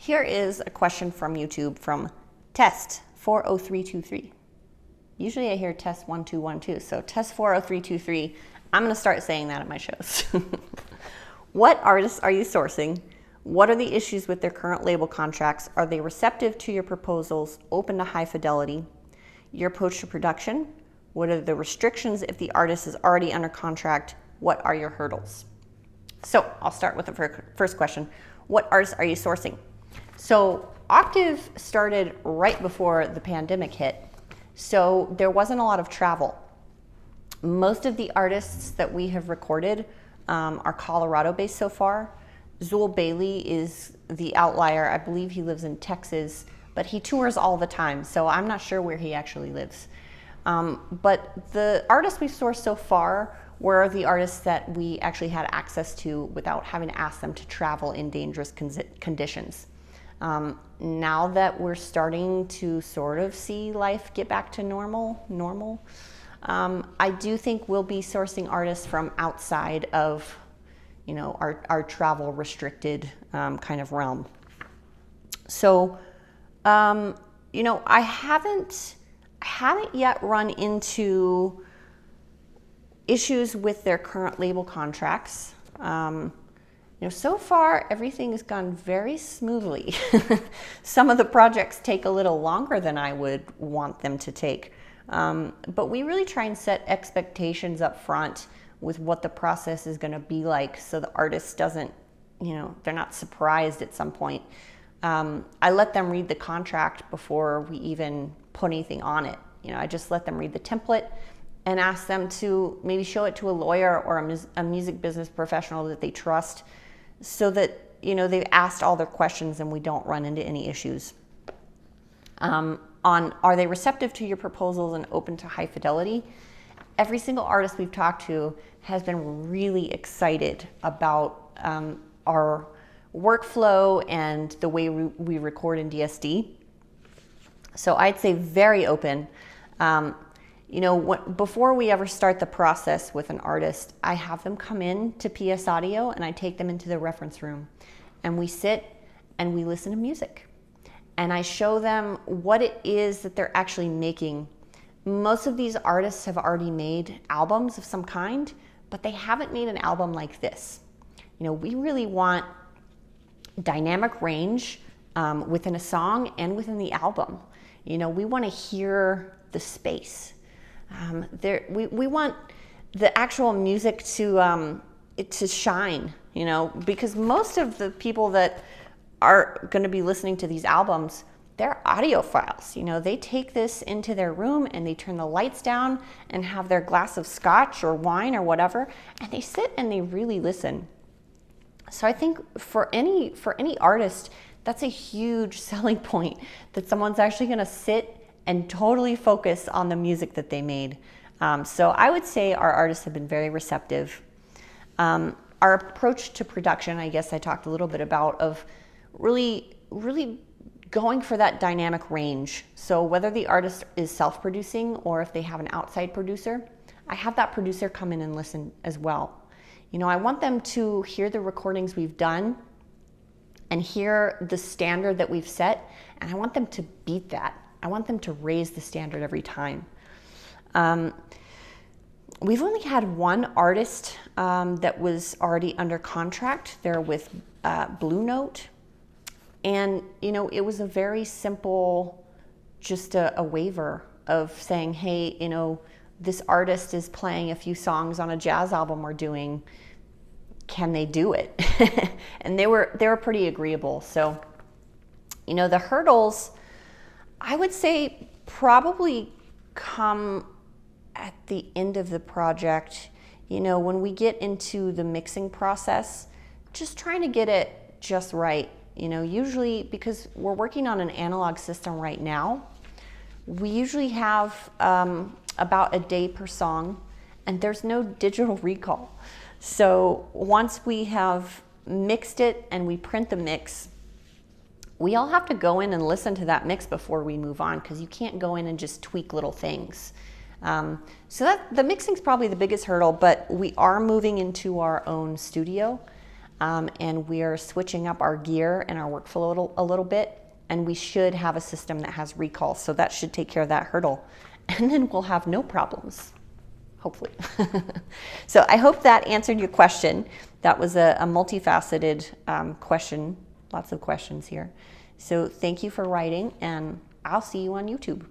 Here is a question from YouTube from Test 40323. Usually I hear test 1212, so test 40323. I'm going to start saying that at my shows. What artists are you sourcing? What are the issues with their current label contracts? Are they receptive to your proposals, open to high fidelity? Your approach to production? What are the restrictions if the artist is already under contract? What are your hurdles? So I'll start with the first question. What artists are you sourcing? So Octave started right before the pandemic hit, so there wasn't a lot of travel. Most of the artists that we have recorded are Colorado-based so far. Zool Bailey is the outlier. I believe he lives in Texas, but he tours all the time, so I'm not sure where he actually lives. But the artists we've sourced so far were the artists that we actually had access to without having to ask them to travel in dangerous conditions. Now that we're starting to sort of see life get back to normal, I do think we'll be sourcing artists from outside of, our travel restricted kind of realm. So, I haven't yet run into issues with their current label contracts. So far everything has gone very smoothly. Some of the projects take a little longer than I would want them to take. But we really try and set expectations up front with what the process is going to be like, so the artist doesn't, they're not surprised at some point. I let them read the contract before we even put anything on it. I just let them read the template and ask them to maybe show it to a lawyer or a music business professional that they trust, so that they've asked all their questions and we don't run into any issues. On are they receptive to your proposals and open to high fidelity? Every single artist we've talked to has been really excited about our workflow and the way we record in DSD. So I'd say very open. Before we ever start the process with an artist, I have them come in to PS Audio and I take them into the reference room and we sit and we listen to music. And I show them what it is that they're actually making. Most of these artists have already made albums of some kind, but they haven't made an album like this. We really want dynamic range within a song and within the album. We want to hear the space. We want the actual music to shine, because most of the people that are going to be listening to these albums, they're audiophiles. They take this into their room and they turn the lights down and have their glass of scotch or wine or whatever, and they sit and they really listen. So I think for any artist, that's a huge selling point, that someone's actually going to sit and totally focus on the music that they made. So I would say our artists have been very receptive. Our approach to production, I guess I talked a little bit about, of really going for that dynamic range. So whether the artist is self-producing or if they have an outside producer, I have that producer come in and listen as well. I want them to hear the recordings we've done and hear the standard that we've set, and I want them to beat that. I want them to raise the standard every time. We've only had one artist that was already under contract. They're with Blue Note. And, it was a very simple, just a waiver of saying, hey, this artist is playing a few songs on a jazz album we're doing. Can they do it? And they were pretty agreeable. So, the hurdles, I would say, probably come at the end of the project. When we get into the mixing process, just trying to get it just right. Usually, because we're working on an analog system right now, we usually have about a day per song, and there's no digital recall. So once we have mixed it and we print the mix, we all have to go in and listen to that mix before we move on, because you can't go in and just tweak little things. So the mixing is probably the biggest hurdle, but we are moving into our own studio. and we are switching up our gear and our workflow a little bit, and we should have a system that has recall. So that should take care of that hurdle. And then we'll have no problems, hopefully. So I hope that answered your question. That was a multifaceted question, lots of questions here. So thank you for writing, and I'll see you on YouTube.